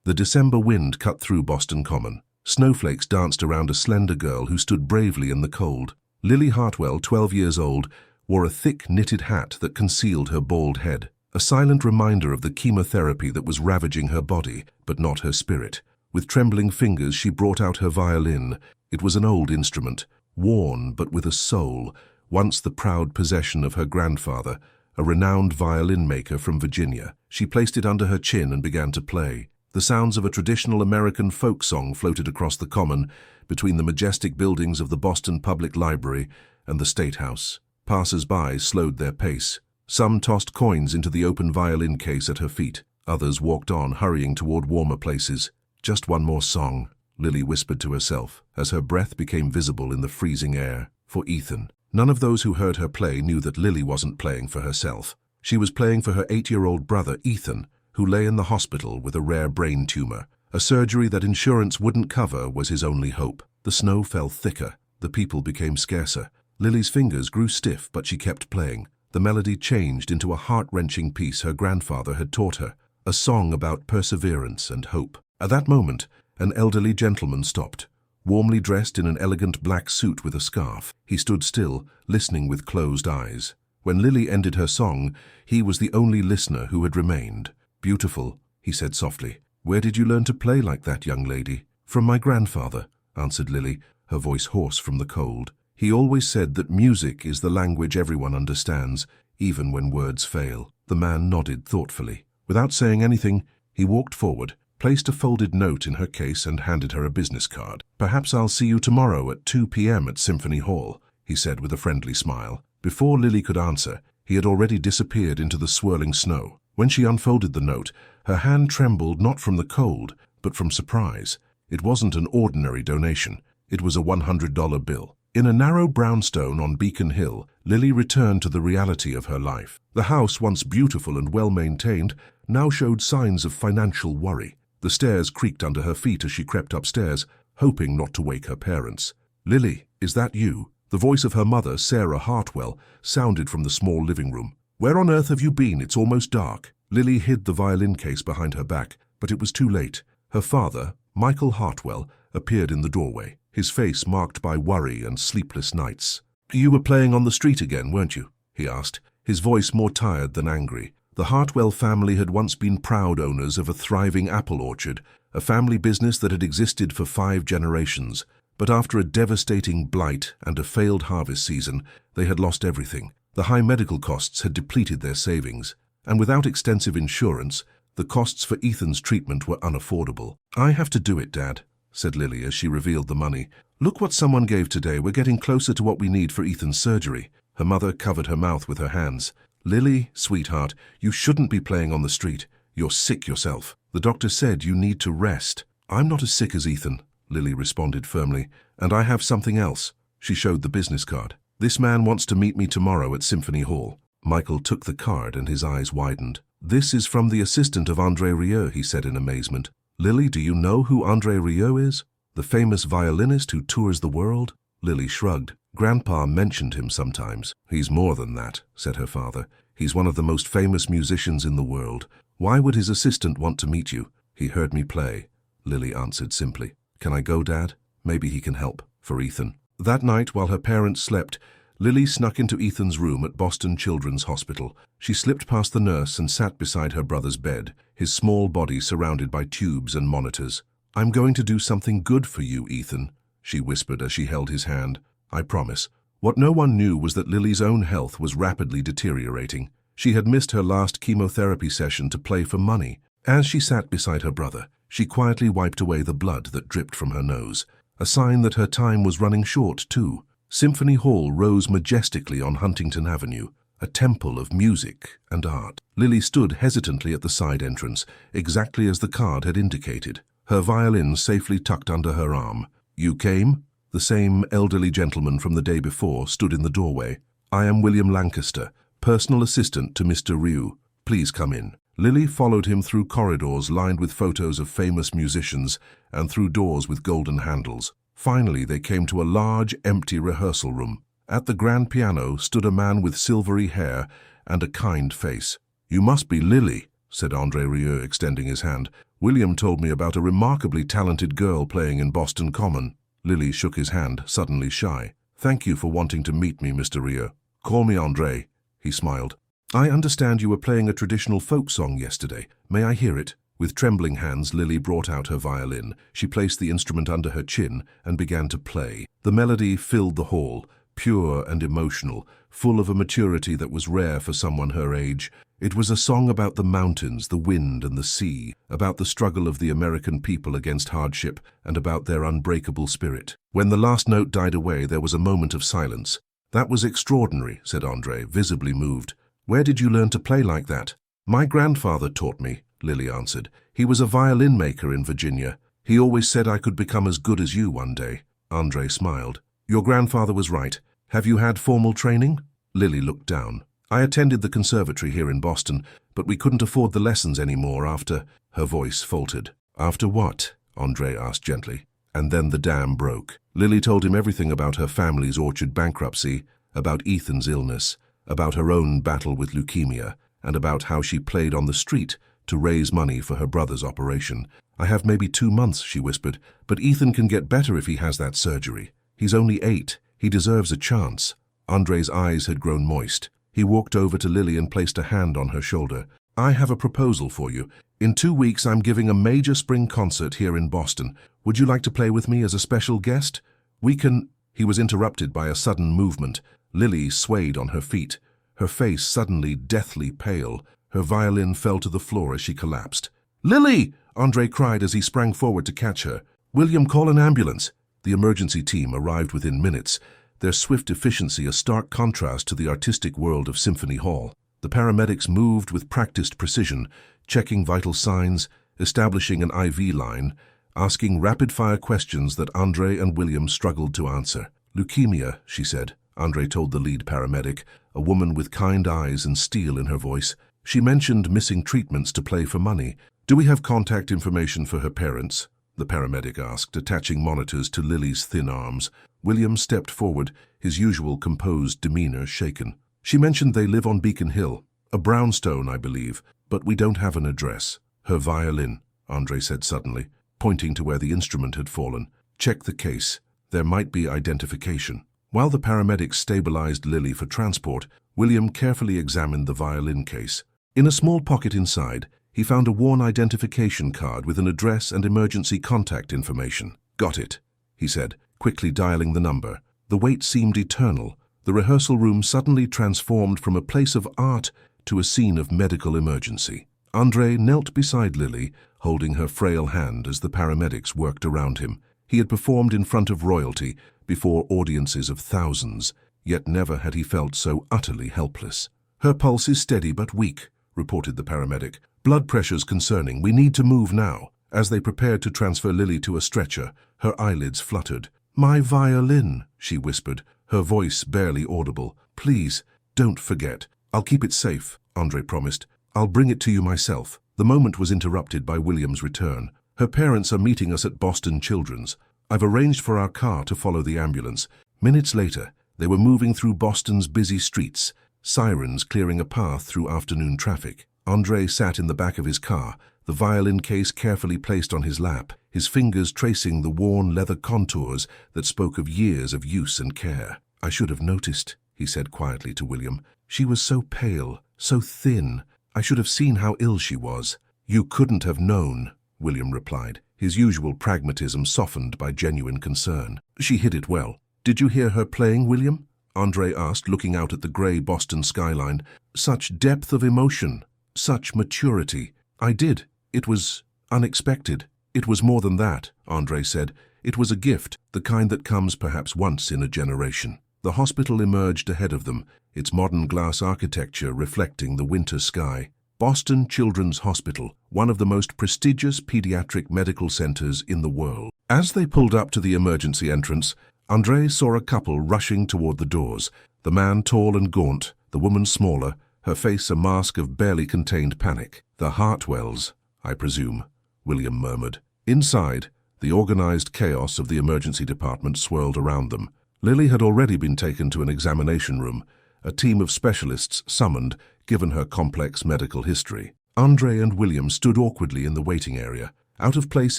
The December wind cut through Boston Common. Snowflakes danced around a slender girl who stood bravely in the cold. Lily Hartwell, 12 years old, wore a thick knitted hat that concealed her bald head, a silent reminder of the chemotherapy that was ravaging her body, but not her spirit. With trembling fingers she brought out her violin. It was an old instrument, worn but with a soul, once the proud possession of her grandfather, a renowned violin maker from Virginia. She placed it under her chin and began to play. The sounds of a traditional American folk song floated across the common, between the majestic buildings of the Boston Public Library and the State House. Passers-by slowed their pace. Some tossed coins into the open violin case at her feet. Others walked on, hurrying toward warmer places. "Just one more song," Lily whispered to herself, as her breath became visible in the freezing air. For Ethan. None of those who heard her play knew that Lily wasn't playing for herself. She was playing for her 8-year-old brother, Ethan, who lay in the hospital with a rare brain tumor. A surgery that insurance wouldn't cover was his only hope. The snow fell thicker. The people became scarcer. Lily's fingers grew stiff, but she kept playing. The melody changed into a heart-wrenching piece her grandfather had taught her, a song about perseverance and hope. At that moment, an elderly gentleman stopped. Warmly dressed in an elegant black suit with a scarf, he stood still, listening with closed eyes. When Lily ended her song, he was the only listener who had remained. "Beautiful," he said softly. "Where did you learn to play like that, young lady?" "From my grandfather," answered Lily, her voice hoarse from the cold. "He always said that music is the language everyone understands, even when words fail." The man nodded thoughtfully. Without saying anything, he walked forward, placed a folded note in her case and handed her a business card. "Perhaps I'll see you tomorrow at 2 p.m. at Symphony Hall," he said with a friendly smile. Before Lily could answer, he had already disappeared into the swirling snow. When she unfolded the note, her hand trembled not from the cold, but from surprise. It wasn't an ordinary donation. It was a $100 bill. In a narrow brownstone on Beacon Hill, Lily returned to the reality of her life. The house, once beautiful and well-maintained, now showed signs of financial worry. The stairs creaked under her feet as she crept upstairs, hoping not to wake her parents. "Lily, is that you?" The voice of her mother, Sarah Hartwell, sounded from the small living room. "Where on earth have you been? It's almost dark." Lily hid the violin case behind her back, but it was too late. Her father, Michael Hartwell, appeared in the doorway, his face marked by worry and sleepless nights. "You were playing on the street again, weren't you?" he asked, his voice more tired than angry. The Hartwell family had once been proud owners of a thriving apple orchard, a family business that had existed for 5 generations. But after a devastating blight and a failed harvest season, they had lost everything. The high medical costs had depleted their savings, and without extensive insurance, the costs for Ethan's treatment were unaffordable. "I have to do it, Dad," said Lily as she revealed the money. "Look what someone gave today. We're getting closer to what we need for Ethan's surgery." Her mother covered her mouth with her hands. "Lily, sweetheart, you shouldn't be playing on the street. You're sick yourself. The doctor said you need to rest." "I'm not as sick as Ethan," Lily responded firmly, "and I have something else." She showed the business card. "This man wants to meet me tomorrow at Symphony Hall." Michael took the card and his eyes widened. "This is from the assistant of André Rieu," he said in amazement. "Lily, do you know who André Rieu is? The famous violinist who tours the world?" Lily shrugged. "Grandpa mentioned him sometimes." "He's more than that," said her father. "He's one of the most famous musicians in the world. Why would his assistant want to meet you?" "He heard me play," Lily answered simply. "Can I go, Dad? Maybe he can help, for Ethan." That night, while her parents slept, Lily snuck into Ethan's room at Boston Children's Hospital. She slipped past the nurse and sat beside her brother's bed, his small body surrounded by tubes and monitors. "I'm going to do something good for you, Ethan," she whispered as she held his hand. "I promise." What no one knew was that Lily's own health was rapidly deteriorating. She had missed her last chemotherapy session to play for money. As she sat beside her brother, she quietly wiped away the blood that dripped from her nose, a sign that her time was running short, too. Symphony Hall rose majestically on Huntington Avenue, a temple of music and art. Lily stood hesitantly at the side entrance, exactly as the card had indicated, her violin safely tucked under her arm. "You came?" The same elderly gentleman from the day before stood in the doorway. "I am William Lancaster, personal assistant to Mr. Rieu. Please come in." Lily followed him through corridors lined with photos of famous musicians and through doors with golden handles. Finally, they came to a large, empty rehearsal room. At the grand piano stood a man with silvery hair and a kind face. "You must be Lily," said André Rieu, extending his hand. "William told me about a remarkably talented girl playing in Boston Common." Lily shook his hand, suddenly shy. "Thank you for wanting to meet me, Mr. Rieu. Call me André," he smiled. "I understand you were playing a traditional folk song yesterday. May I hear it?" With trembling hands, Lily brought out her violin. She placed the instrument under her chin and began to play. The melody filled the hall, pure and emotional, full of a maturity that was rare for someone her age. It was a song about the mountains, the wind and the sea, about the struggle of the American people against hardship, and about their unbreakable spirit. When the last note died away, there was a moment of silence. "That was extraordinary," said André, visibly moved. "Where did you learn to play like that?" "My grandfather taught me," Lily answered. "He was a violin maker in Virginia. He always said I could become as good as you one day." André smiled. "Your grandfather was right. Have you had formal training?" Lily looked down. "I attended the conservatory here in Boston, but we couldn't afford the lessons anymore after—" Her voice faltered. "After what?" André asked gently. And then the dam broke. Lily told him everything about her family's orchard bankruptcy, about Ethan's illness, about her own battle with leukemia, and about how she played on the street to raise money for her brother's operation. "I have maybe 2 months," she whispered, "but Ethan can get better if he has that surgery. He's only 8. He deserves a chance." André's eyes had grown moist. He walked over to Lily and placed a hand on her shoulder. "I have a proposal for you. In 2 weeks I'm giving a major spring concert here in Boston. Would you like to play with me as a special guest? We can—" He was interrupted by a sudden movement. Lily swayed on her feet, her face suddenly deathly pale. Her violin fell to the floor as she collapsed. "Lily!" André cried as he sprang forward to catch her. "William, call an ambulance." The emergency team arrived within minutes, their swift efficiency a stark contrast to the artistic world of Symphony Hall. The paramedics moved with practiced precision, checking vital signs, establishing an IV line, asking rapid-fire questions that André and William struggled to answer. "Leukemia," she said, André told the lead paramedic, a woman with kind eyes and steel in her voice. "She mentioned missing treatments to play for money. Do we have contact information for her parents?" the paramedic asked, attaching monitors to Lily's thin arms. William stepped forward, his usual composed demeanor shaken. "She mentioned they live on Beacon Hill, a brownstone, I believe, but we don't have an address." "Her violin," André said suddenly, pointing to where the instrument had fallen. "Check the case. There might be identification." While the paramedics stabilized Lily for transport, William carefully examined the violin case. In a small pocket inside, he found a worn identification card with an address and emergency contact information. "Got it," he said, quickly dialing the number. The wait seemed eternal. The rehearsal room suddenly transformed from a place of art to a scene of medical emergency. André knelt beside Lily, holding her frail hand as the paramedics worked around him. He had performed in front of royalty, before audiences of thousands, yet never had he felt so utterly helpless. "Her pulse is steady but weak," reported the paramedic. "Blood pressure's concerning. We need to move now." As they prepared to transfer Lily to a stretcher, her eyelids fluttered. "My violin," she whispered, her voice barely audible. "Please, don't forget." "I'll keep it safe," André promised. "I'll bring it to you myself." The moment was interrupted by William's return. "Her parents are meeting us at Boston Children's. I've arranged for our car to follow the ambulance." Minutes later, they were moving through Boston's busy streets, sirens clearing a path through afternoon traffic. André sat in the back of his car, the violin case carefully placed on his lap, his fingers tracing the worn leather contours that spoke of years of use and care. "I should have noticed," he said quietly to William. "She was so pale, so thin. I should have seen how ill she was." "You couldn't have known," William replied, his usual pragmatism softened by genuine concern. "She hid it well." "Did you hear her playing, William?" André asked, looking out at the grey Boston skyline. "Such depth of emotion, such maturity." "I did. It was unexpected." "It was more than that," André said. "It was a gift, the kind that comes perhaps once in a generation." The hospital emerged ahead of them, its modern glass architecture reflecting the winter sky. Boston Children's Hospital, one of the most prestigious pediatric medical centers in the world. As they pulled up to the emergency entrance, André saw a couple rushing toward the doors, the man tall and gaunt, the woman smaller, her face a mask of barely contained panic. "The Hartwells, I presume," William murmured. Inside, the organized chaos of the emergency department swirled around them. Lily had already been taken to an examination room, a team of specialists summoned, given her complex medical history. André and William stood awkwardly in the waiting area, out of place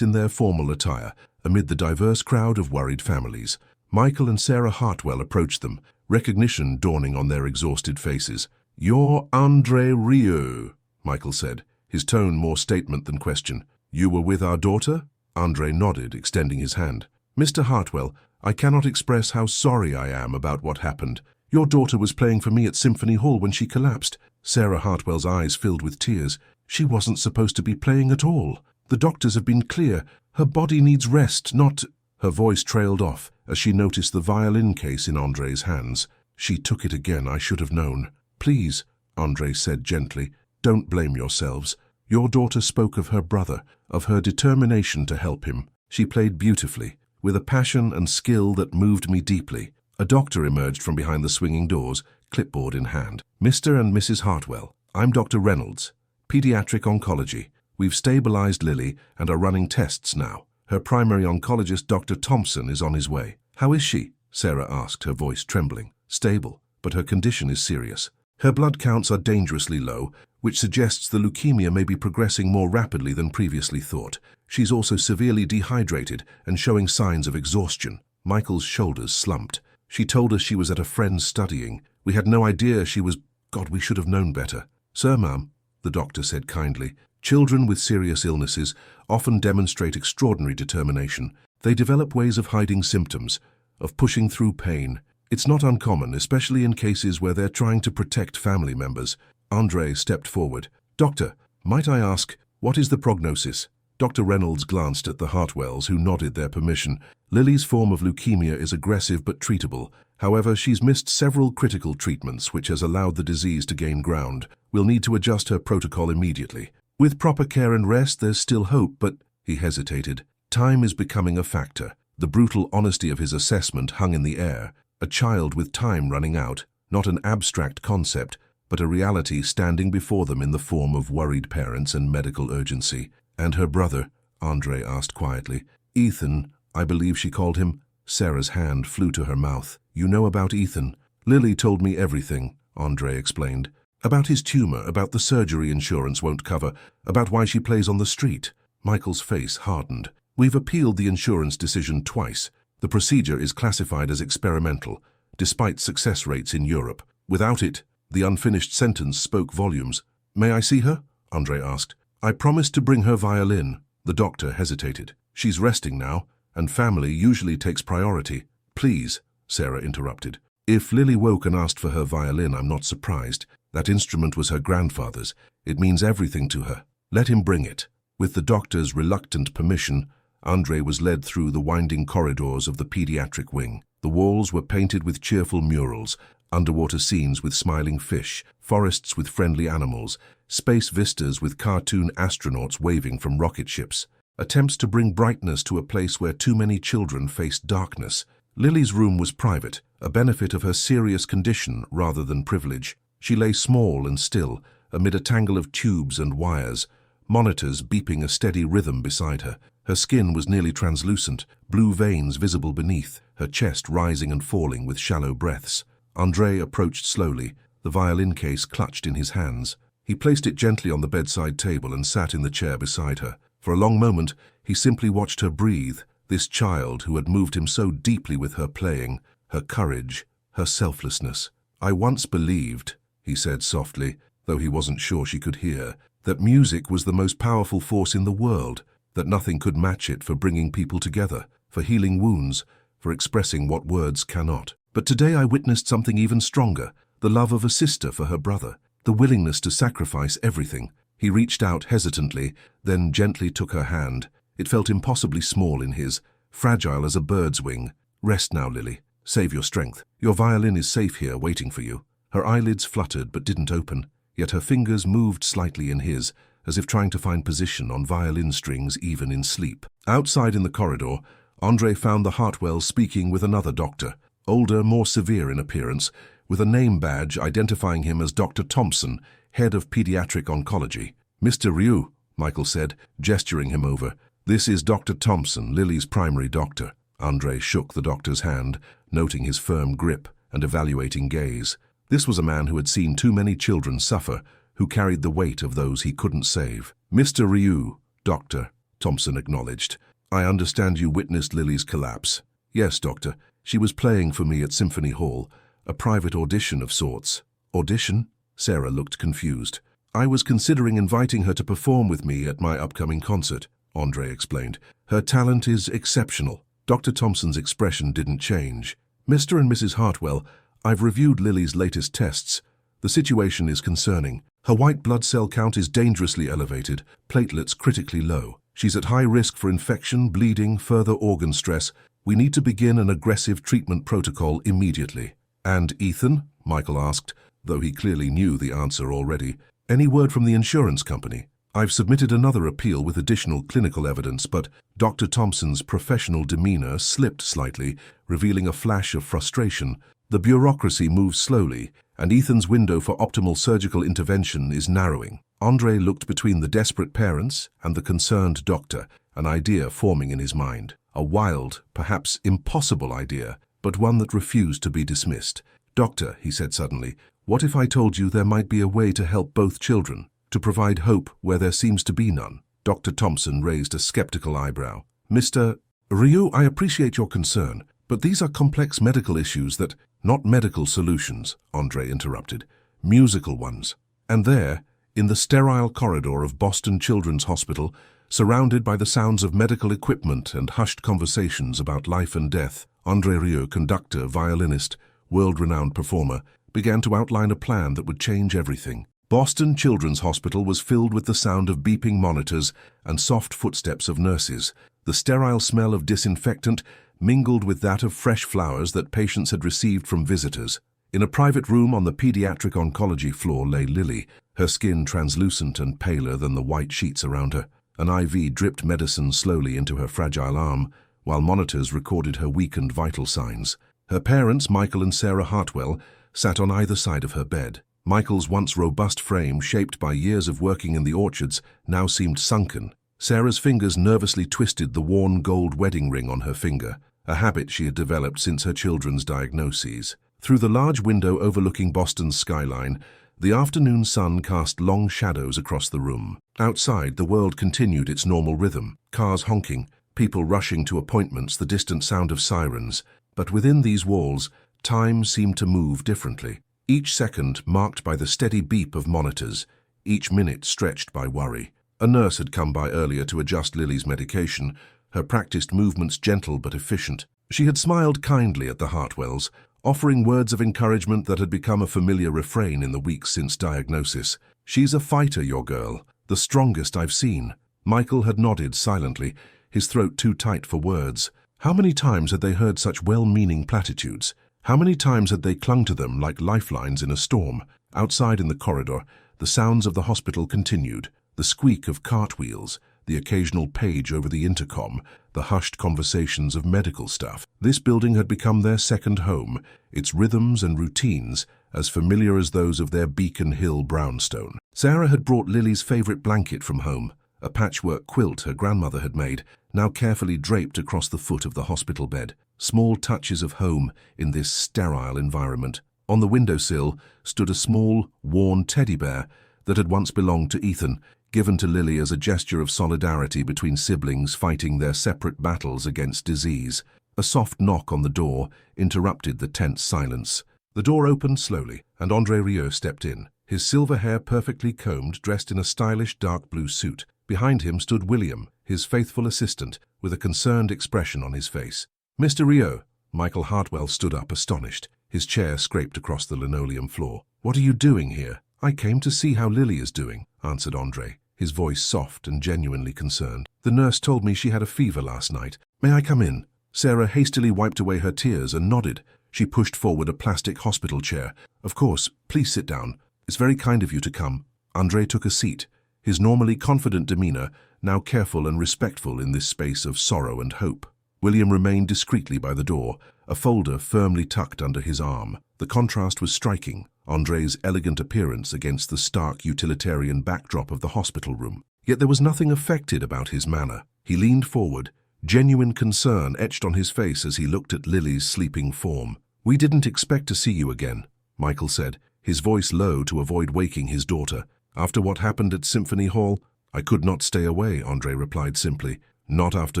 in their formal attire, amid the diverse crowd of worried families. Michael and Sarah Hartwell approached them, recognition dawning on their exhausted faces. "You're André Rieu," Michael said, his tone more statement than question. "You were with our daughter?" André nodded, extending his hand. "Mr. Hartwell, I cannot express how sorry I am about what happened. Your daughter was playing for me at Symphony Hall when she collapsed." Sarah Hartwell's eyes filled with tears. "She wasn't supposed to be playing at all. The doctors have been clear. Her body needs rest, not—" Her voice trailed off as she noticed the violin case in André's hands. "She took it again, I should have known." "Please," André said gently, "don't blame yourselves. Your daughter spoke of her brother, of her determination to help him. She played beautifully, with a passion and skill that moved me deeply." A doctor emerged from behind the swinging doors, clipboard in hand. "Mr. and Mrs. Hartwell, I'm Dr. Reynolds, pediatric oncology. We've stabilized Lily and are running tests now. Her primary oncologist, Dr. Thompson, is on his way." "How is she?" Sarah asked, her voice trembling. "Stable, but her condition is serious. Her blood counts are dangerously low, which suggests the leukemia may be progressing more rapidly than previously thought. She's also severely dehydrated and showing signs of exhaustion." Michael's shoulders slumped. "She told us she was at a friend's studying. We had no idea she was— God, we should have known better." "Sir, ma'am," the doctor said kindly, "children with serious illnesses often demonstrate extraordinary determination. They develop ways of hiding symptoms, of pushing through pain. It's not uncommon, especially in cases where they're trying to protect family members." André stepped forward. "Doctor, might I ask, what is the prognosis?" Dr. Reynolds glanced at the Hartwells, who nodded their permission. "Lily's form of leukemia is aggressive but treatable. However, she's missed several critical treatments, which has allowed the disease to gain ground. We'll need to adjust her protocol immediately. With proper care and rest, there's still hope, but—" He hesitated. Time is becoming a factor. The brutal honesty of his assessment hung in the air. A child with time running out, not an abstract concept, but a reality standing before them in the form of worried parents and medical urgency. "And her brother?" André asked quietly. "Ethan, I believe she called him." Sarah's hand flew to her mouth. "You know about Ethan?" "Lily told me everything," André explained. "About his tumor, about the surgery insurance won't cover, about why she plays on the street." Michael's face hardened. "We've appealed the insurance decision twice. The procedure is classified as experimental, despite success rates in Europe. Without it—" The unfinished sentence spoke volumes. "May I see her?" André asked. "I promised to bring her violin." The doctor hesitated. "She's resting now, and family usually takes priority." "Please," Sarah interrupted. "If Lily woke and asked for her violin, I'm not surprised. That instrument was her grandfather's. It means everything to her. Let him bring it." With the doctor's reluctant permission, André was led through the winding corridors of the pediatric wing. The walls were painted with cheerful murals, underwater scenes with smiling fish, forests with friendly animals, space vistas with cartoon astronauts waving from rocket ships. Attempts to bring brightness to a place where too many children faced darkness. Lily's room was private, a benefit of her serious condition rather than privilege. She lay small and still, amid a tangle of tubes and wires, monitors beeping a steady rhythm beside her. Her skin was nearly translucent, blue veins visible beneath, her chest rising and falling with shallow breaths. André approached slowly, the violin case clutched in his hands. He placed it gently on the bedside table and sat in the chair beside her. For a long moment, he simply watched her breathe, this child who had moved him so deeply with her playing, her courage, her selflessness. "I once believed," he said softly, though he wasn't sure she could hear, "that music was the most powerful force in the world, that nothing could match it for bringing people together, for healing wounds, for expressing what words cannot. But today I witnessed something even stronger, the love of a sister for her brother, the willingness to sacrifice everything." He reached out hesitantly, then gently took her hand. It felt impossibly small in his, fragile as a bird's wing. "Rest now, Lily. Save your strength. Your violin is safe here, waiting for you." Her eyelids fluttered but didn't open, yet her fingers moved slightly in his, as if trying to find position on violin strings even in sleep. Outside in the corridor, André found the Hartwells speaking with another doctor, older, more severe in appearance, with a name badge identifying him as Dr. Thompson, head of pediatric oncology. "Mr. Rieu," Michael said, gesturing him over. "This is Dr. Thompson, Lily's primary doctor." André shook the doctor's hand, noting his firm grip and evaluating gaze. This was a man who had seen too many children suffer, who carried the weight of those he couldn't save. "Mr. Rieu, Doctor," Thompson acknowledged. "I understand you witnessed Lily's collapse." "Yes, Doctor. She was playing for me at Symphony Hall, a private audition of sorts." "Audition?" Sarah looked confused. "I was considering inviting her to perform with me at my upcoming concert," André explained. "Her talent is exceptional." Dr. Thompson's expression didn't change. "Mr. and Mrs. Hartwell, I've reviewed Lily's latest tests. The situation is concerning. Her white blood cell count is dangerously elevated, platelets critically low. She's at high risk for infection, bleeding, further organ stress. We need to begin an aggressive treatment protocol immediately." "And Ethan?" Michael asked, though he clearly knew the answer already. "Any word from the insurance company?" "I've submitted another appeal with additional clinical evidence, but..." Dr. Thompson's professional demeanor slipped slightly, revealing a flash of frustration. "The bureaucracy moves slowly, and Ethan's window for optimal surgical intervention is narrowing." André looked between the desperate parents and the concerned doctor, an idea forming in his mind. A wild, perhaps impossible idea, but one that refused to be dismissed. "Doctor," he said suddenly, "what if I told you there might be a way to help both children, to provide hope where there seems to be none?" Dr. Thompson raised a skeptical eyebrow. "Mr. Rieu, I appreciate your concern, but these are complex medical issues that..." "Not medical solutions," André interrupted. "Musical ones." And there, in the sterile corridor of Boston Children's Hospital, surrounded by the sounds of medical equipment and hushed conversations about life and death, André Rieu, conductor, violinist, world-renowned performer, began to outline a plan that would change everything. Boston Children's Hospital was filled with the sound of beeping monitors and soft footsteps of nurses. The sterile smell of disinfectant mingled with that of fresh flowers that patients had received from visitors. In a private room on the pediatric oncology floor lay Lily, her skin translucent and paler than the white sheets around her. An IV dripped medicine slowly into her fragile arm, while monitors recorded her weakened vital signs. Her parents, Michael and Sarah Hartwell, sat on either side of her bed. Michael's once robust frame, shaped by years of working in the orchards, now seemed sunken. Sarah's fingers nervously twisted the worn gold wedding ring on her finger, a habit she had developed since her children's diagnoses. Through the large window overlooking Boston's skyline, the afternoon sun cast long shadows across the room. Outside, the world continued its normal rhythm, cars honking, people rushing to appointments, the distant sound of sirens. But within these walls, time seemed to move differently. Each second marked by the steady beep of monitors, each minute stretched by worry. A nurse had come by earlier to adjust Lily's medication, her practiced movements gentle but efficient. She had smiled kindly at the Hartwells, offering words of encouragement that had become a familiar refrain in the weeks since diagnosis. "She's a fighter, your girl, the strongest I've seen." Michael had nodded silently, his throat too tight for words. How many times had they heard such well-meaning platitudes? How many times had they clung to them like lifelines in a storm? Outside in the corridor, the sounds of the hospital continued. The squeak of cartwheels, the occasional page over the intercom, the hushed conversations of medical staff. This building had become their second home, its rhythms and routines as familiar as those of their Beacon Hill brownstone. Sarah had brought Lily's favorite blanket from home, a patchwork quilt her grandmother had made, now carefully draped across the foot of the hospital bed. Small touches of home in this sterile environment. On the windowsill stood a small, worn teddy bear that had once belonged to Ethan, given to Lily as a gesture of solidarity between siblings fighting their separate battles against disease. A soft knock on the door interrupted the tense silence. The door opened slowly, and André Rieu stepped in, his silver hair perfectly combed, dressed in a stylish dark blue suit. Behind him stood William, his faithful assistant, with a concerned expression on his face. "Mr. Rieu." Michael Hartwell stood up, astonished. His chair scraped across the linoleum floor. "What are you doing here?" "I came to see how Lily is doing," answered André, his voice soft and genuinely concerned. "The nurse told me she had a fever last night. May I come in?" Sarah hastily wiped away her tears and nodded. She pushed forward a plastic hospital chair. "Of course, please sit down. It's very kind of you to come." André took a seat, his normally confident demeanor now careful and respectful in this space of sorrow and hope. William remained discreetly by the door, a folder firmly tucked under his arm. The contrast was striking, André's elegant appearance against the stark utilitarian backdrop of the hospital room. Yet there was nothing affected about his manner. He leaned forward, genuine concern etched on his face as he looked at Lily's sleeping form. "We didn't expect to see you again," Michael said, his voice low to avoid waking his daughter. After what happened at Symphony Hall, I could not stay away, André replied simply. Not after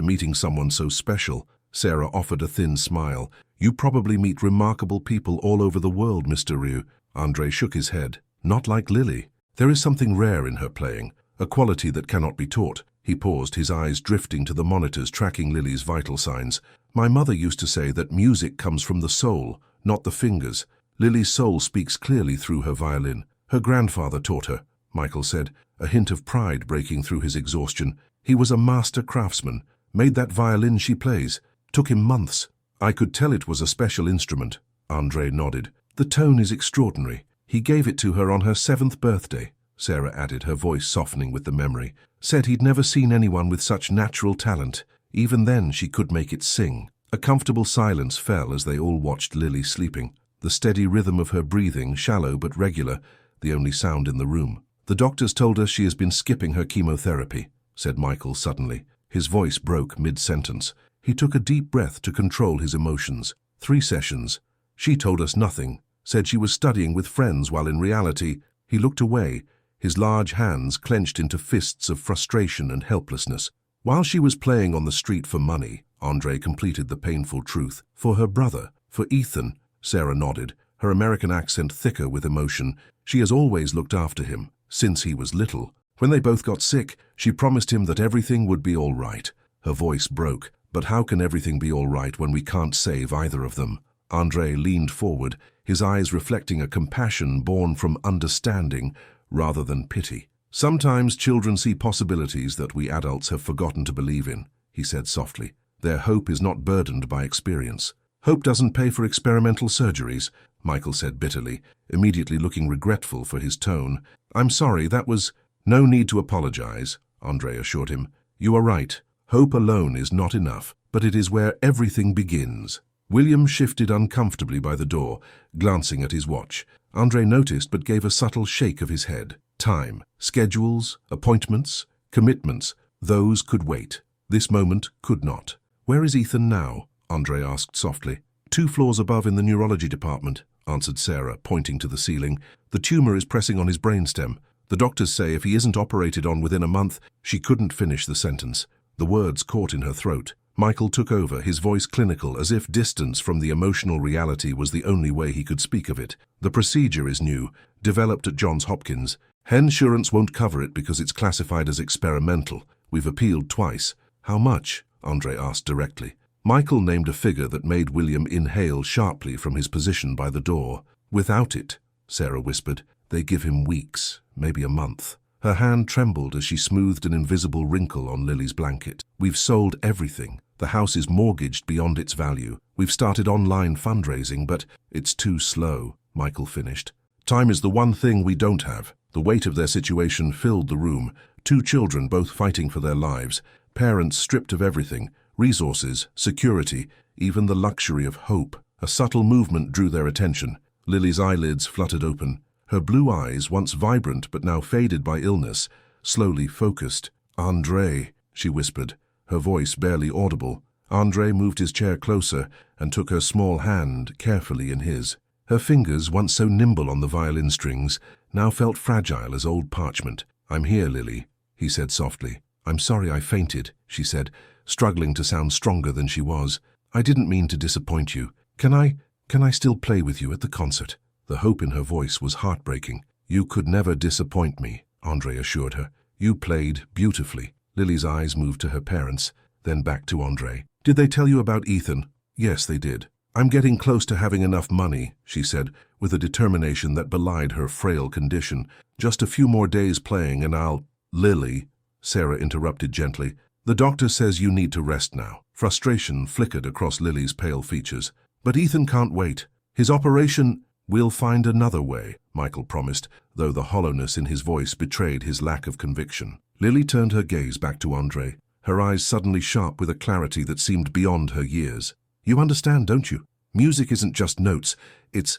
meeting someone so special. Sarah offered a thin smile. You probably meet remarkable people all over the world, Mr. Rieu. André shook his head. Not like Lily. There is something rare in her playing, a quality that cannot be taught. He paused, his eyes drifting to the monitors tracking Lily's vital signs. My mother used to say that music comes from the soul, not the fingers. Lily's soul speaks clearly through her violin. Her grandfather taught her, Michael said, a hint of pride breaking through his exhaustion. He was a master craftsman, made that violin she plays. Took him months. I could tell it was a special instrument. André nodded. The tone is extraordinary. He gave it to her on her 7th birthday, Sarah added, her voice softening with the memory. Said he'd never seen anyone with such natural talent. Even then she could make it sing. A comfortable silence fell as they all watched Lily sleeping. The steady rhythm of her breathing, shallow but regular, the only sound in the room. The doctors told us she has been skipping her chemotherapy, said Michael suddenly. His voice broke mid-sentence. He took a deep breath to control his emotions. 3 sessions. She told us nothing, said she was studying with friends while in reality, he looked away, his large hands clenched into fists of frustration and helplessness. While she was playing on the street for money, André completed the painful truth. For her brother, for Ethan, Sarah nodded, her American accent thicker with emotion. She has always looked after him, since he was little. When they both got sick, she promised him that everything would be all right. Her voice broke. But how can everything be all right when we can't save either of them? André leaned forward, his eyes reflecting a compassion born from understanding rather than pity. Sometimes children see possibilities that we adults have forgotten to believe in, he said softly. Their hope is not burdened by experience. Hope doesn't pay for experimental surgeries, Michael said bitterly, immediately looking regretful for his tone. I'm sorry, that was... No need to apologize, André assured him. You are right. Hope alone is not enough, but it is where everything begins. William shifted uncomfortably by the door, glancing at his watch. André noticed but gave a subtle shake of his head. Time, schedules, appointments, commitments, those could wait. This moment could not. Where is Ethan now? André asked softly. 2 floors above in the neurology department, answered Sarah, pointing to the ceiling. The tumor is pressing on his brainstem. The doctors say if he isn't operated on within a month, she couldn't finish the sentence. The words caught in her throat. Michael took over, his voice clinical, as if distance from the emotional reality was the only way he could speak of it. The procedure is new, developed at Johns Hopkins. Insurance won't cover it because it's classified as experimental. We've appealed twice. How much? André asked directly. Michael named a figure that made William inhale sharply from his position by the door. Without it, Sarah whispered, they give him weeks, maybe a month. Her hand trembled as she smoothed an invisible wrinkle on Lily's blanket. We've sold everything. The house is mortgaged beyond its value. We've started online fundraising, but it's too slow, Michael finished. Time is the one thing we don't have. The weight of their situation filled the room. 2 children both fighting for their lives. Parents stripped of everything. Resources, security, even the luxury of hope. A subtle movement drew their attention. Lily's eyelids fluttered open. Her blue eyes, once vibrant but now faded by illness, slowly focused. André, she whispered, her voice barely audible. André moved his chair closer and took her small hand carefully in his. Her fingers, once so nimble on the violin strings, now felt fragile as old parchment. I'm here, Lily, he said softly. I'm sorry I fainted, she said, struggling to sound stronger than she was. I didn't mean to disappoint you. Can I still play with you at the concert? The hope in her voice was heartbreaking. You could never disappoint me, André assured her. You played beautifully. Lily's eyes moved to her parents, then back to André. Did they tell you about Ethan? Yes, they did. I'm getting close to having enough money, she said, with a determination that belied her frail condition. Just a few more days playing and I'll... Lily, Sarah interrupted gently. The doctor says you need to rest now. Frustration flickered across Lily's pale features. But Ethan can't wait. His operation... We'll find another way, Michael promised, though the hollowness in his voice betrayed his lack of conviction. Lily turned her gaze back to André, her eyes suddenly sharp with a clarity that seemed beyond her years. You understand, don't you? Music isn't just notes. It's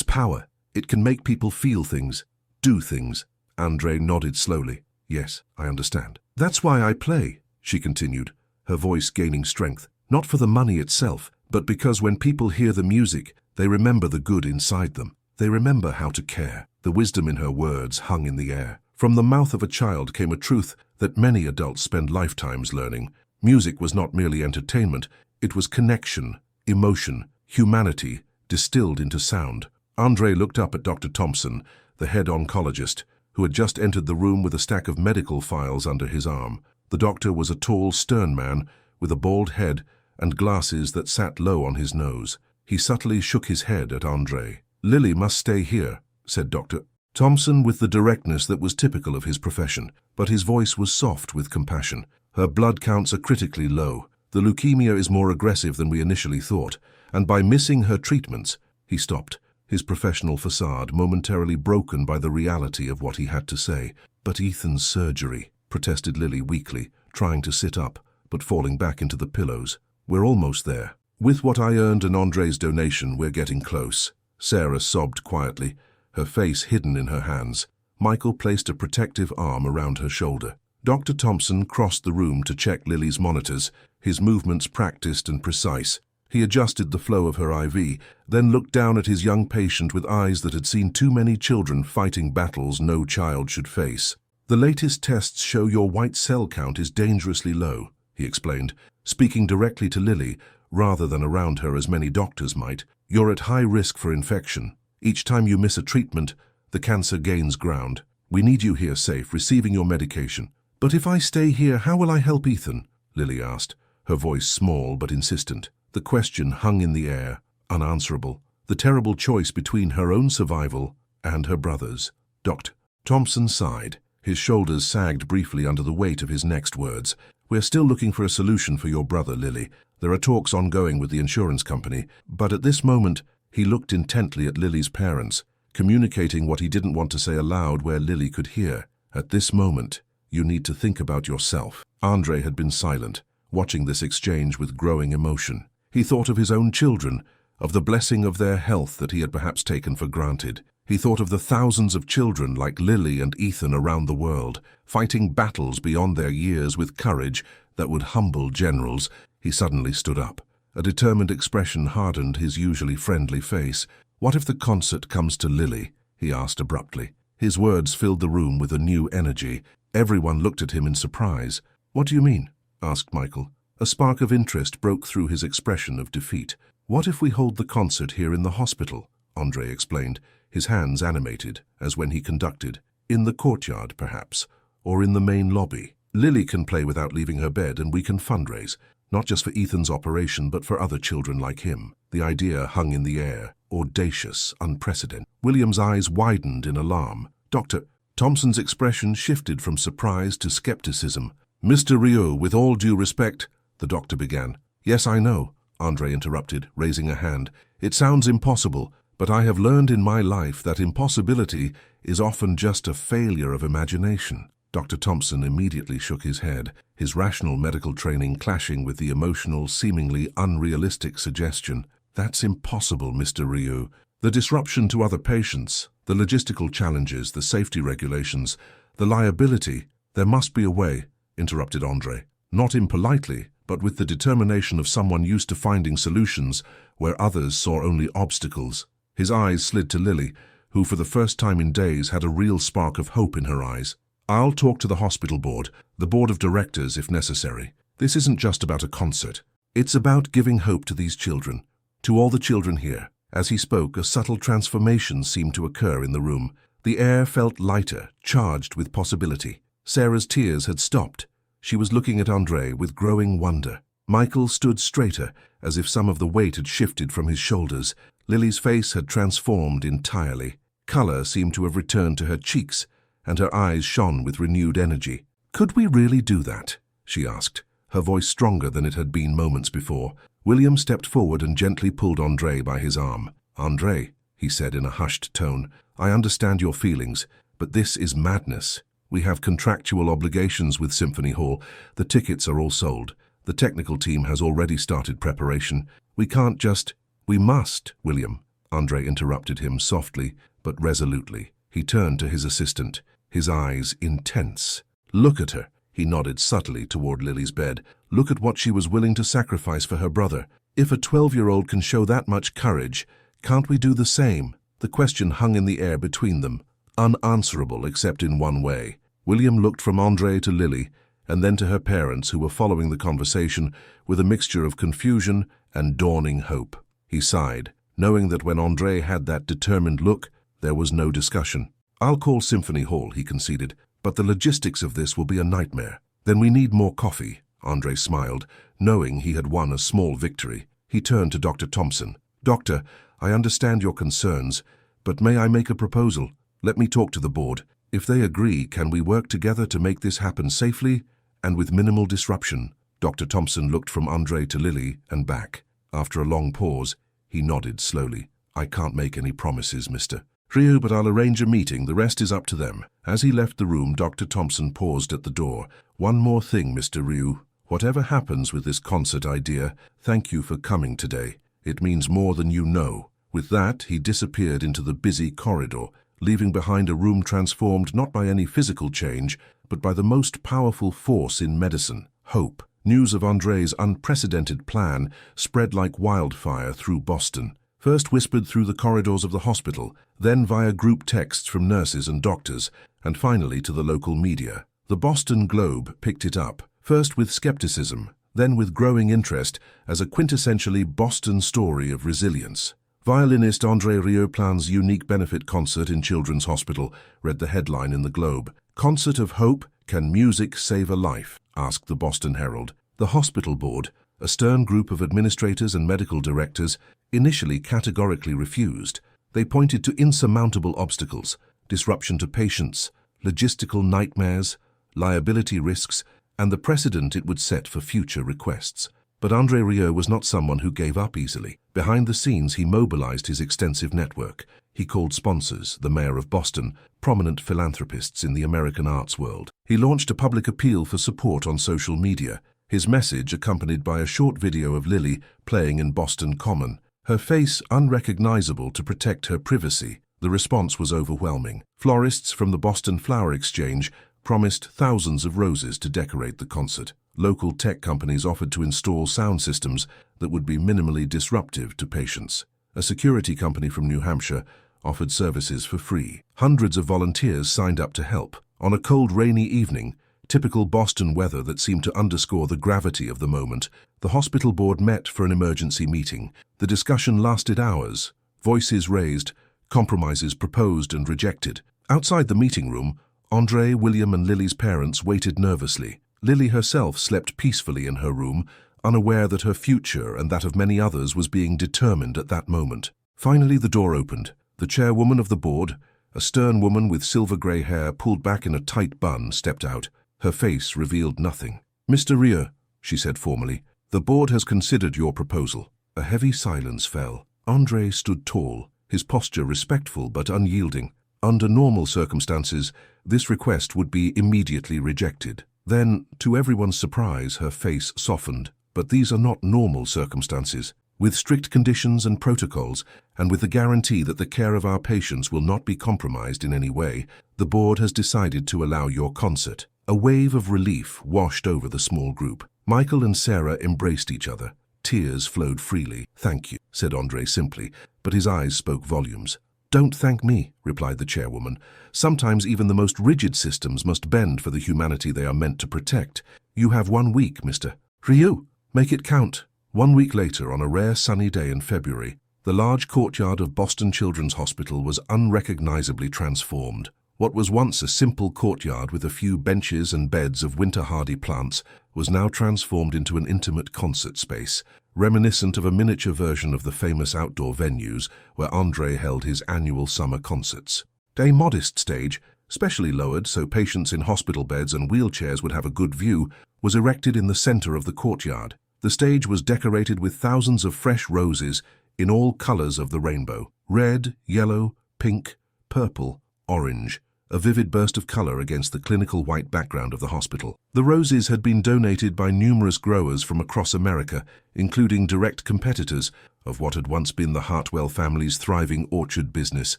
power. It can make people feel things, do things. André nodded slowly. Yes, I understand. That's why I play, she continued, her voice gaining strength. Not for the money itself, but because when people hear the music, they remember the good inside them. They remember how to care. The wisdom in her words hung in the air. From the mouth of a child came a truth that many adults spend lifetimes learning. Music was not merely entertainment, it was connection, emotion, humanity, distilled into sound. André looked up at Dr. Thompson, the head oncologist, who had just entered the room with a stack of medical files under his arm. The doctor was a tall, stern man with a bald head and glasses that sat low on his nose. He subtly shook his head at André. "Lily must stay here," said Dr. Thompson with the directness that was typical of his profession, but his voice was soft with compassion. "Her blood counts are critically low. The leukemia is more aggressive than we initially thought, and by missing her treatments—" He stopped, his professional facade momentarily broken by the reality of what he had to say. "But Ethan's surgery," protested Lily weakly, trying to sit up, but falling back into the pillows. "We're almost there. With what I earned and André's donation, we're getting close." Sarah sobbed quietly, her face hidden in her hands. Michael placed a protective arm around her shoulder. Dr. Thompson crossed the room to check Lily's monitors, his movements practiced and precise. He adjusted the flow of her IV, then looked down at his young patient with eyes that had seen too many children fighting battles no child should face. "The latest tests show your white cell count is dangerously low," he explained, speaking directly to Lily rather than around her as many doctors might. "You're at high risk for infection. Each time you miss a treatment, the cancer gains ground. We need you here safe, receiving your medication." "But if I stay here, how will I help Ethan?" Lily asked, her voice small but insistent. The question hung in the air, unanswerable. The terrible choice between her own survival and her brother's. Dr. Thompson sighed. His shoulders sagged briefly under the weight of his next words. "We're still looking for a solution for your brother, Lily. There are talks ongoing with the insurance company, but at this moment," he looked intently at Lily's parents, communicating what he didn't want to say aloud where Lily could hear. "At this moment, you need to think about yourself." André had been silent, watching this exchange with growing emotion. He thought of his own children, of the blessing of their health that he had perhaps taken for granted. He thought of the thousands of children like Lily and Ethan around the world, fighting battles beyond their years with courage that would humble generals. He suddenly stood up. A determined expression hardened his usually friendly face. "What if the concert comes to Lily?" he asked abruptly. His words filled the room with a new energy. Everyone looked at him in surprise. "What do you mean?" asked Michael. A spark of interest broke through his expression of defeat. "What if we hold the concert here in the hospital?" André explained, his hands animated, as when he conducted. "In the courtyard, perhaps, or in the main lobby. Lily can play without leaving her bed, and we can fundraise, not just for Ethan's operation, but for other children like him." The idea hung in the air, audacious, unprecedented. William's eyes widened in alarm. Dr. Thompson's expression shifted from surprise to skepticism. "Mr. Rieu, with all due respect," the doctor began. "Yes, I know," André interrupted, raising a hand. "It sounds impossible, but I have learned in my life that impossibility is often just a failure of imagination." Dr. Thompson immediately shook his head, his rational medical training clashing with the emotional, seemingly unrealistic suggestion. "That's impossible, Mr. Rieu. The disruption to other patients, the logistical challenges, the safety regulations, the liability—" "There must be a way," interrupted André, not impolitely, but with the determination of someone used to finding solutions where others saw only obstacles. His eyes slid to Lily, who for the first time in days had a real spark of hope in her eyes. "I'll talk to the hospital board, the board of directors if necessary. This isn't just about a concert. It's about giving hope to these children, to all the children here." As he spoke, a subtle transformation seemed to occur in the room. The air felt lighter, charged with possibility. Sarah's tears had stopped. She was looking at André with growing wonder. Michael stood straighter, as if some of the weight had shifted from his shoulders. Lily's face had transformed entirely. Color seemed to have returned to her cheeks, and her eyes shone with renewed energy. "Could we really do that?" she asked, her voice stronger than it had been moments before. William stepped forward and gently pulled André by his arm. "André," he said in a hushed tone, "I understand your feelings, but this is madness. We have contractual obligations with Symphony Hall. The tickets are all sold. The technical team has already started preparation. We can't just—" "We must, William," André interrupted him softly but resolutely. He turned to his assistant, his eyes intense. "Look at her." He nodded subtly toward Lily's bed. "Look at what she was willing to sacrifice for her brother. If a 12-year-old can show that much courage, can't we do the same?" The question hung in the air between them, unanswerable except in one way. William looked from André to Lily, and then to her parents, who were following the conversation with a mixture of confusion and dawning hope. He sighed, knowing that when André had that determined look, there was no discussion. "I'll call Symphony Hall," he conceded, "but the logistics of this will be a nightmare." "Then we need more coffee," André smiled, knowing he had won a small victory. He turned to Dr. Thompson. "Doctor, I understand your concerns, but may I make a proposal? Let me talk to the board. If they agree, can we work together to make this happen safely and with minimal disruption?" Dr. Thompson looked from André to Lily and back. After a long pause, he nodded slowly. "I can't make any promises, Mr. Rieu, but I'll arrange a meeting. The rest is up to them." As he left the room, Dr. Thompson paused at the door. "One more thing, Mr. Rieu. Whatever happens with this concert idea, thank you for coming today. It means more than you know." With that, he disappeared into the busy corridor, leaving behind a room transformed not by any physical change, but by the most powerful force in medicine, hope. News of André's unprecedented plan spread like wildfire through Boston. First whispered through the corridors of the hospital, then via group texts from nurses and doctors, and finally to the local media. The Boston Globe picked it up, first with skepticism, then with growing interest, as a quintessentially Boston story of resilience. "Violinist André Rieu plans unique benefit concert in Children's Hospital," read the headline in the Globe. "Concert of Hope, Can Music Save a Life?" asked the Boston Herald. The hospital board, a stern group of administrators and medical directors, initially categorically refused. They pointed to insurmountable obstacles: disruption to patients, logistical nightmares, liability risks, and the precedent it would set for future requests. But André Rieu was not someone who gave up easily. Behind the scenes, he mobilized his extensive network. He called sponsors, the mayor of Boston, prominent philanthropists in the American arts world. He launched a public appeal for support on social media, his message accompanied by a short video of Lily playing in Boston Common, her face unrecognizable to protect her privacy. The response was overwhelming. Florists from the Boston Flower Exchange promised thousands of roses to decorate the concert. Local tech companies offered to install sound systems that would be minimally disruptive to patients. A security company from New Hampshire offered services for free. Hundreds of volunteers signed up to help. On a cold, rainy evening, typical Boston weather that seemed to underscore the gravity of the moment, the hospital board met for an emergency meeting. The discussion lasted hours. Voices raised, compromises proposed and rejected. Outside the meeting room, André, William, and Lily's parents waited nervously. Lily herself slept peacefully in her room, unaware that her future and that of many others was being determined at that moment. Finally, the door opened. The chairwoman of the board, a stern woman with silver-grey hair pulled back in a tight bun, stepped out. Her face revealed nothing. "Mr. Rieu," she said formally, "the board has considered your proposal." A heavy silence fell. André stood tall, his posture respectful but unyielding. Under normal circumstances, this request would be immediately rejected. Then, to everyone's surprise, her face softened. But these are not normal circumstances. With strict conditions and protocols, and with the guarantee that the care of our patients will not be compromised in any way, the board has decided to allow your concert. A wave of relief washed over the small group. Michael and Sarah embraced each other. Tears flowed freely. "Thank you," said André simply, but his eyes spoke volumes. "Don't thank me," replied the chairwoman. "Sometimes even the most rigid systems must bend for the humanity they are meant to protect. You have 1 week, Mr. Rieu. Make it count." 1 week later, on a rare sunny day in February, the large courtyard of Boston Children's Hospital was unrecognizably transformed. What was once a simple courtyard with a few benches and beds of winter-hardy plants was now transformed into an intimate concert space, reminiscent of a miniature version of the famous outdoor venues where André held his annual summer concerts. A modest stage, specially lowered so patients in hospital beds and wheelchairs would have a good view, was erected in the center of the courtyard. The stage was decorated with thousands of fresh roses in all colors of the rainbow: red, yellow, pink, purple, orange, a vivid burst of color against the clinical white background of the hospital. The roses had been donated by numerous growers from across America, including direct competitors of what had once been the Hartwell family's thriving orchard business,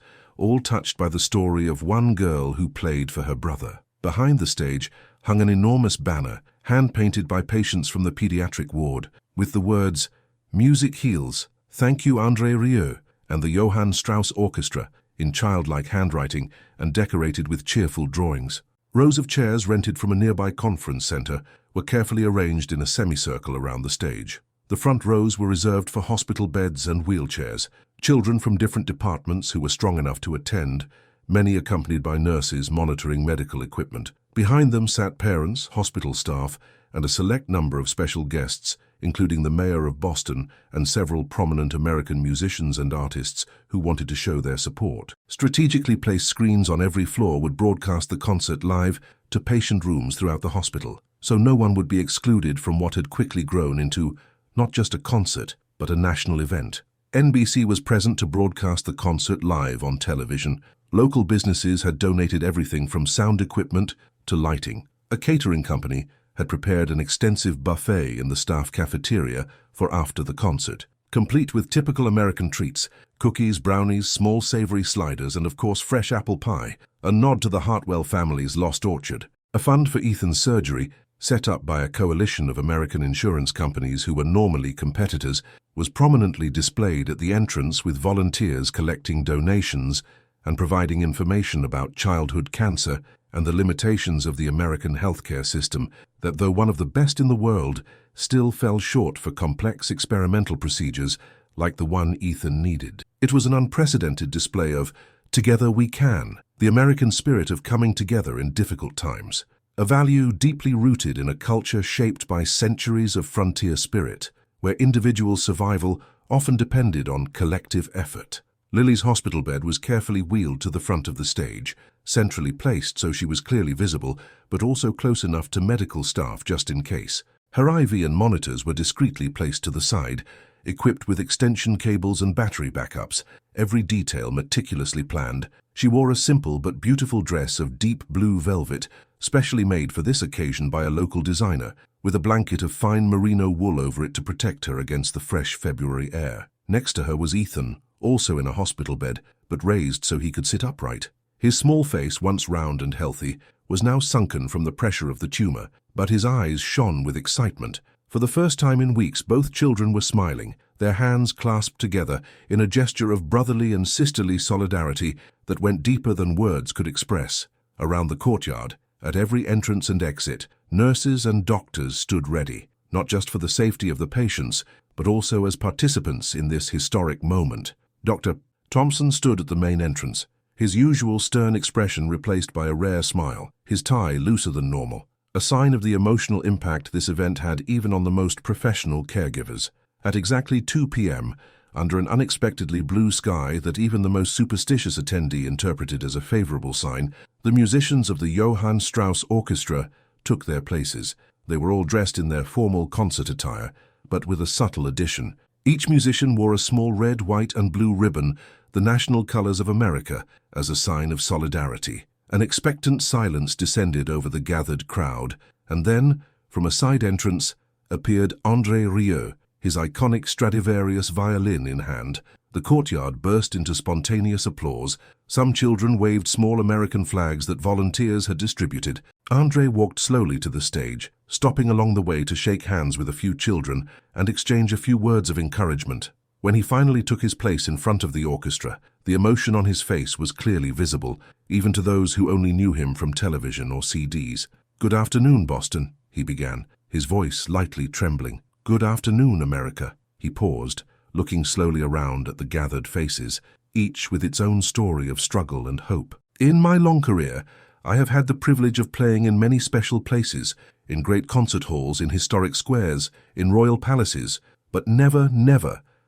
all touched by the story of one girl who played for her brother. Behind the stage hung an enormous banner, hand-painted by patients from the pediatric ward, with the words, "Music Heals, Thank You André Rieu," and the Johann Strauss Orchestra, in childlike handwriting and decorated with cheerful drawings. Rows of chairs rented from a nearby conference center were carefully arranged in a semicircle around the stage. The front rows were reserved for hospital beds and wheelchairs, children from different departments who were strong enough to attend, many accompanied by nurses monitoring medical equipment. Behind them sat parents, hospital staff, and a select number of special guests, including the mayor of Boston and several prominent American musicians and artists who wanted to show their support. Strategically placed screens on every floor would broadcast the concert live to patient rooms throughout the hospital, so no one would be excluded from what had quickly grown into not just a concert, but a national event. NBC was present to broadcast the concert live on television. Local businesses had donated everything from sound equipment to lighting. A catering company had prepared an extensive buffet in the staff cafeteria for after the concert, complete with typical American treats, cookies, brownies, small savory sliders, and of course fresh apple pie, a nod to the Hartwell family's lost orchard. A fund for Ethan's surgery, set up by a coalition of American insurance companies who were normally competitors, was prominently displayed at the entrance with volunteers collecting donations and providing information about childhood cancer and the limitations of the American healthcare system that, though one of the best in the world, still fell short for complex experimental procedures like the one Ethan needed. It was an unprecedented display of "Together we can," the American spirit of coming together in difficult times, a value deeply rooted in a culture shaped by centuries of frontier spirit, where individual survival often depended on collective effort. Lily's hospital bed was carefully wheeled to the front of the stage, centrally placed so she was clearly visible, but also close enough to medical staff just in case. Her IV and monitors were discreetly placed to the side, equipped with extension cables and battery backups, every detail meticulously planned. She wore a simple but beautiful dress of deep blue velvet, specially made for this occasion by a local designer, with a blanket of fine merino wool over it to protect her against the fresh February air. Next to her was Ethan, also in a hospital bed, but raised so he could sit upright. His small face, once round and healthy, was now sunken from the pressure of the tumor, but his eyes shone with excitement. For the first time in weeks, both children were smiling, their hands clasped together in a gesture of brotherly and sisterly solidarity that went deeper than words could express. Around the courtyard, at every entrance and exit, nurses and doctors stood ready, not just for the safety of the patients, but also as participants in this historic moment. Dr. Thompson stood at the main entrance, his usual stern expression replaced by a rare smile, his tie looser than normal, a sign of the emotional impact this event had even on the most professional caregivers. At exactly 2 p.m., under an unexpectedly blue sky that even the most superstitious attendee interpreted as a favorable sign, the musicians of the Johann Strauss Orchestra took their places. They were all dressed in their formal concert attire, but with a subtle addition. Each musician wore a small red, white, and blue ribbon, the national colors of America, as a sign of solidarity. An expectant silence descended over the gathered crowd, and then, from a side entrance, appeared André Rieu, his iconic Stradivarius violin in hand. The courtyard burst into spontaneous applause. Some children waved small American flags that volunteers had distributed. André walked slowly to the stage, stopping along the way to shake hands with a few children and exchange a few words of encouragement. When he finally took his place in front of the orchestra, the emotion on his face was clearly visible, even to those who only knew him from television or CDs. "Good afternoon, Boston," he began, his voice lightly trembling. "Good afternoon, America." He paused, looking slowly around at the gathered faces, each with its own story of struggle and hope. "In my long career, I have had the privilege of playing in many special places, in great concert halls, in historic squares, in royal palaces, but never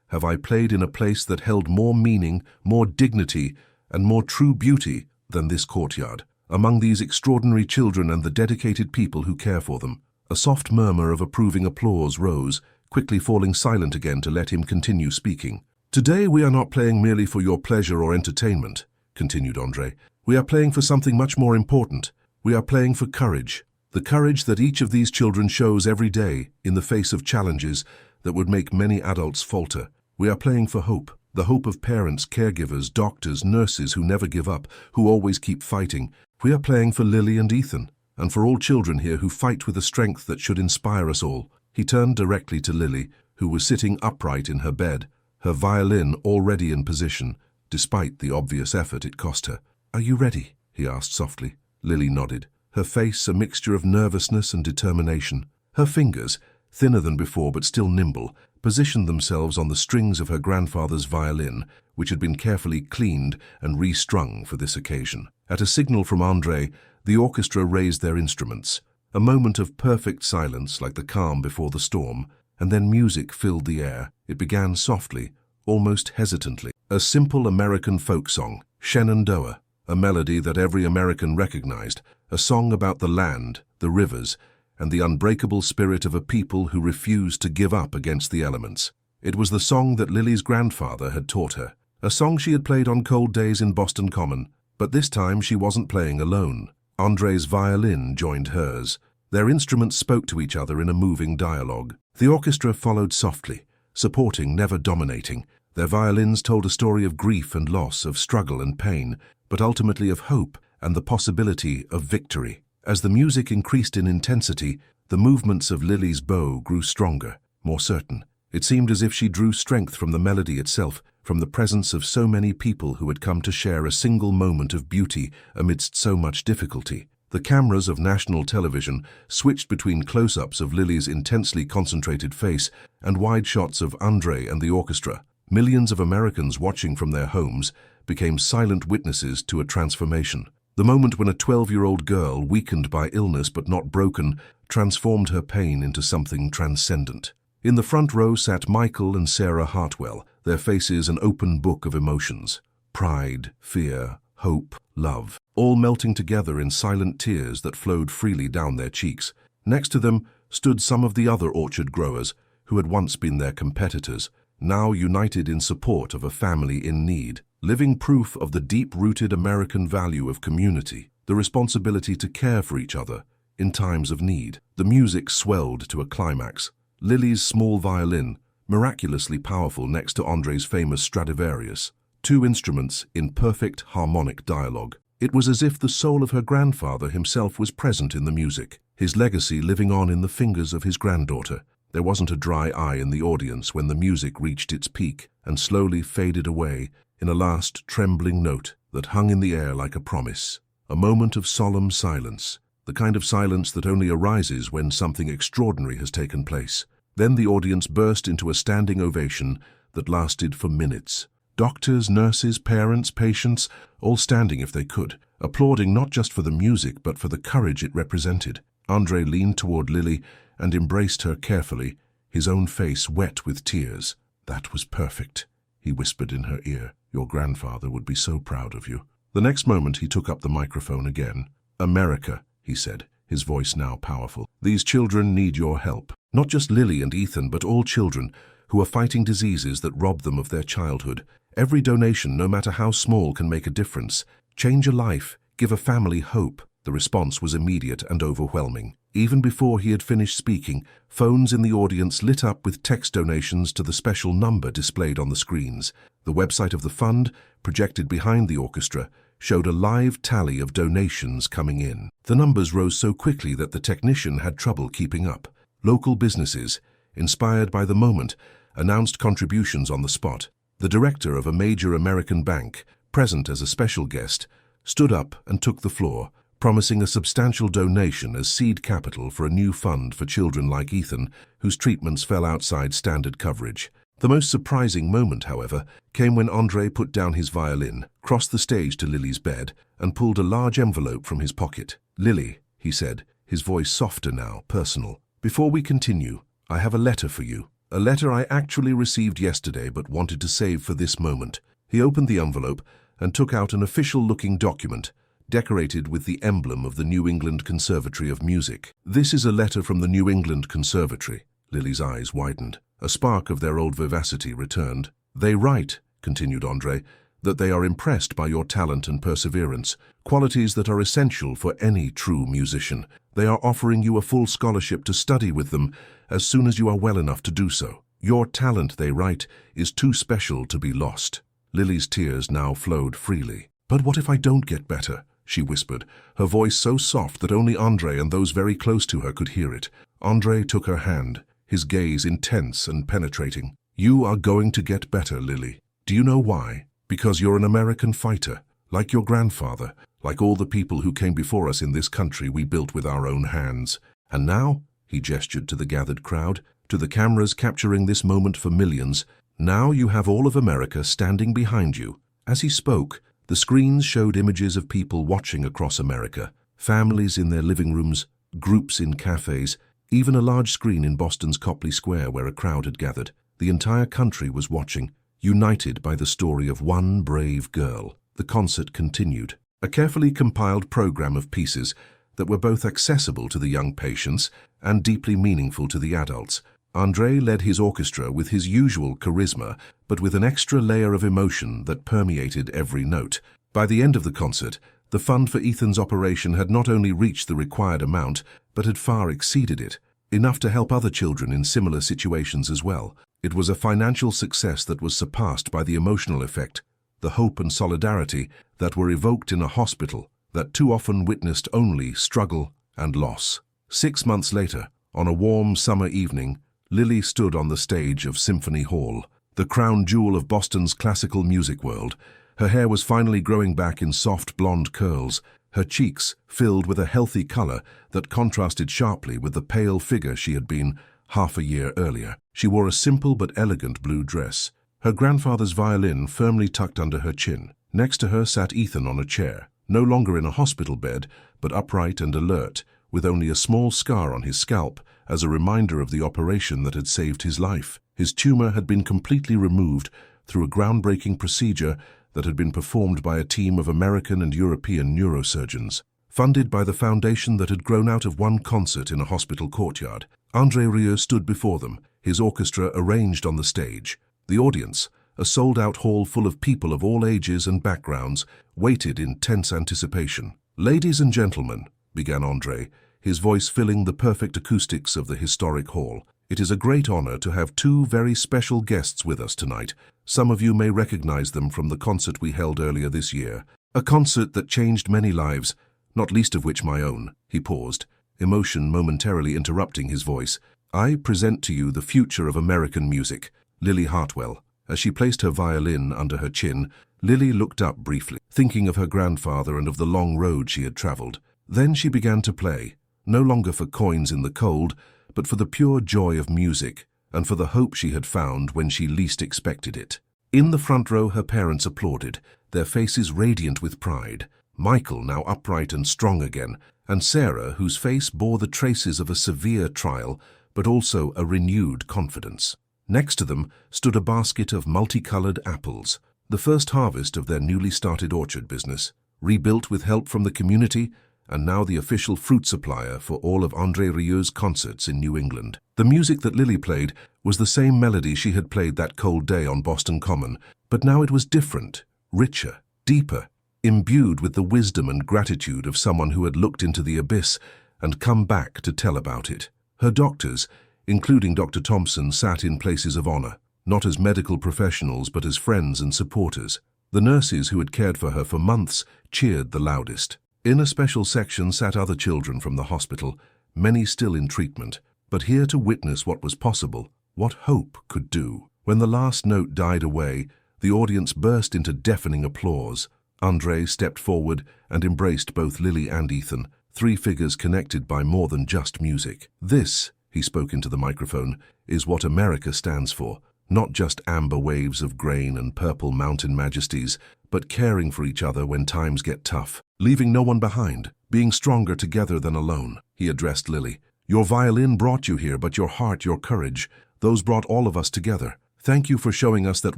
have I played in a place that held more meaning, more dignity, and more true beauty than this courtyard. Among these extraordinary children and the dedicated people who care for them." A soft murmur of approving applause rose, quickly falling silent again to let him continue speaking. "Today we are not playing merely for your pleasure or entertainment," continued André. "We are playing for something much more important. We are playing for courage. The courage that each of these children shows every day in the face of challenges that would make many adults falter. We are playing for hope, the hope of parents, caregivers, doctors, nurses who never give up, who always keep fighting. We are playing for Lily and Ethan, and for all children here who fight with a strength that should inspire us all." He turned directly to Lily, who was sitting upright in her bed, her violin already in position, despite the obvious effort it cost her. "Are you ready?" he asked softly. Lily nodded, her face a mixture of nervousness and determination. Her fingers, thinner than before but still nimble, positioned themselves on the strings of her grandfather's violin, which had been carefully cleaned and restrung for this occasion. At a signal from André, the orchestra raised their instruments. A moment of perfect silence, like the calm before the storm, and then music filled the air. It began softly, almost hesitantly. A simple American folk song, Shenandoah, a melody that every American recognized, a song about the land, the rivers, and the unbreakable spirit of a people who refused to give up against the elements. It was the song that Lily's grandfather had taught her, a song she had played on cold days in Boston Common. But this time she wasn't playing alone. André's violin joined hers. Their instruments spoke to each other in a moving dialogue. The orchestra followed softly, supporting, never dominating. Their violins told a story of grief and loss, of struggle and pain, but ultimately of hope and the possibility of victory. As the music increased in intensity, the movements of Lily's bow grew stronger, more certain. It seemed as if she drew strength from the melody itself, from the presence of so many people who had come to share a single moment of beauty amidst so much difficulty. The cameras of national television switched between close-ups of Lily's intensely concentrated face and wide shots of André and the orchestra. Millions of Americans watching from their homes became silent witnesses to a transformation. The moment when a 12-year-old girl, weakened by illness but not broken, transformed her pain into something transcendent. In the front row sat Michael and Sarah Hartwell, their faces an open book of emotions. Pride, fear, hope, love, all melting together in silent tears that flowed freely down their cheeks. Next to them stood some of the other orchard growers who had once been their competitors, now united in support of a family in need, living proof of the deep-rooted American value of community, the responsibility to care for each other in times of need. The music swelled to a climax. Lily's small violin, miraculously powerful next to André's famous Stradivarius, two instruments in perfect harmonic dialogue. It was as if the soul of her grandfather himself was present in the music, his legacy living on in the fingers of his granddaughter. There wasn't a dry eye in the audience when the music reached its peak and slowly faded away in a last trembling note that hung in the air like a promise. A moment of solemn silence, the kind of silence that only arises when something extraordinary has taken place. Then the audience burst into a standing ovation that lasted for minutes. Doctors, nurses, parents, patients, all standing if they could, applauding not just for the music but for the courage it represented. André leaned toward Lily and embraced her carefully, his own face wet with tears. "That was perfect," he whispered in her ear. "Your grandfather would be so proud of you." The next moment he took up the microphone again. "America," he said, his voice now powerful. "These children need your help. Not just Lily and Ethan, but all children who are fighting diseases that rob them of their childhood. Every donation, no matter how small, can make a difference. Change a life, give a family hope." The response was immediate and overwhelming. Even before he had finished speaking, phones in the audience lit up with text donations to the special number displayed on the screens. The website of the fund, projected behind the orchestra, showed a live tally of donations coming in. The numbers rose so quickly that the technician had trouble keeping up. Local businesses, inspired by the moment, announced contributions on the spot. The director of a major American bank, present as a special guest, stood up and took the floor, promising a substantial donation as seed capital for a new fund for children like Ethan, whose treatments fell outside standard coverage. The most surprising moment, however, came when André put down his violin, crossed the stage to Lily's bed, and pulled a large envelope from his pocket. "Lily," he said, his voice softer now, personal, "before we continue, I have a letter for you. A letter I actually received yesterday but wanted to save for this moment." He opened the envelope and took out an official-looking document, decorated with the emblem of the New England Conservatory of Music. "This is a letter from the New England Conservatory." Lily's eyes widened. A spark of their old vivacity returned. "They write," continued André, "that they are impressed by your talent and perseverance, qualities that are essential for any true musician. They are offering you a full scholarship to study with them as soon as you are well enough to do so. Your talent, they write, is too special to be lost." Lily's tears now flowed freely. "But what if I don't get better?" she whispered, her voice so soft that only André and those very close to her could hear it. André took her hand, his gaze intense and penetrating. "You are going to get better, Lily. Do you know why?" Because you're an American fighter, like your grandfather, like all the people who came before us in this country we built with our own hands. And now, he gestured to the gathered crowd, to the cameras capturing this moment for millions, now you have all of America standing behind you. As he spoke, the screens showed images of people watching across America, families in their living rooms, groups in cafes, even a large screen in Boston's Copley Square where a crowd had gathered. The entire country was watching, united by the story of one brave girl. The concert continued, a carefully compiled program of pieces that were both accessible to the young patients and deeply meaningful to the adults. André led his orchestra with his usual charisma, but with an extra layer of emotion that permeated every note. By the end of the concert, the fund for Ethan's operation had not only reached the required amount, but had far exceeded it, enough to help other children in similar situations as well. It was a financial success that was surpassed by the emotional effect, the hope and solidarity that were evoked in a hospital that too often witnessed only struggle and loss. 6 months later, on a warm summer evening, Lily stood on the stage of Symphony Hall, the crown jewel of Boston's classical music world. Her hair was finally growing back in soft blonde curls, her cheeks filled with a healthy color that contrasted sharply with the pale figure she had been half a year earlier. She wore a simple but elegant blue dress, her grandfather's violin firmly tucked under her chin. Next to her sat Ethan on a chair, no longer in a hospital bed, but upright and alert, with only a small scar on his scalp as a reminder of the operation that had saved his life. His tumor had been completely removed through a groundbreaking procedure that had been performed by a team of American and European neurosurgeons. Funded by the foundation that had grown out of one concert in a hospital courtyard, André Rieu stood before them, his orchestra arranged on the stage. The audience, a sold-out hall full of people of all ages and backgrounds, waited in tense anticipation. "Ladies and gentlemen," began André, his voice filling the perfect acoustics of the historic hall, "it is a great honor to have two very special guests with us tonight. Some of you may recognize them from the concert we held earlier this year, a concert that changed many lives, not least of which my own." He paused, emotion momentarily interrupting his voice. "I present to you the future of American music, Lily Hartwell." As she placed her violin under her chin, Lily looked up briefly, thinking of her grandfather and of the long road she had traveled. Then she began to play, no longer for coins in the cold, but for the pure joy of music and for the hope she had found when she least expected it. In the front row, her parents applauded, their faces radiant with pride. Michael, now upright and strong again, and Sarah, whose face bore the traces of a severe trial, but also a renewed confidence. Next to them stood a basket of multicolored apples, the first harvest of their newly started orchard business, rebuilt with help from the community, and now the official fruit supplier for all of André Rieu's concerts in New England. The music that Lily played was the same melody she had played that cold day on Boston Common, but now it was different, richer, deeper, imbued with the wisdom and gratitude of someone who had looked into the abyss and come back to tell about it. Her doctors, including Dr. Thompson, sat in places of honor, not as medical professionals but as friends and supporters. The nurses who had cared for her for months cheered the loudest. In a special section sat other children from the hospital, many still in treatment, but here to witness what was possible, what hope could do. When the last note died away, the audience burst into deafening applause. André stepped forward and embraced both Lily and Ethan, three figures connected by more than just music. "This," he spoke into the microphone, "is what America stands for. Not just amber waves of grain and purple mountain majesties, but caring for each other when times get tough, leaving no one behind, being stronger together than alone." He addressed Lily. "Your violin brought you here, but your heart, your courage, those brought all of us together. Thank you for showing us that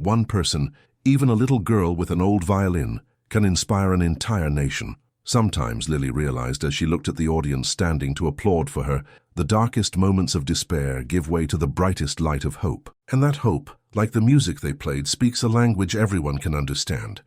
one person, even a little girl with an old violin, can inspire an entire nation." Sometimes, Lily realized as she looked at the audience standing to applaud for her, the darkest moments of despair give way to the brightest light of hope. And that hope, like the music they played, speaks a language everyone can understand.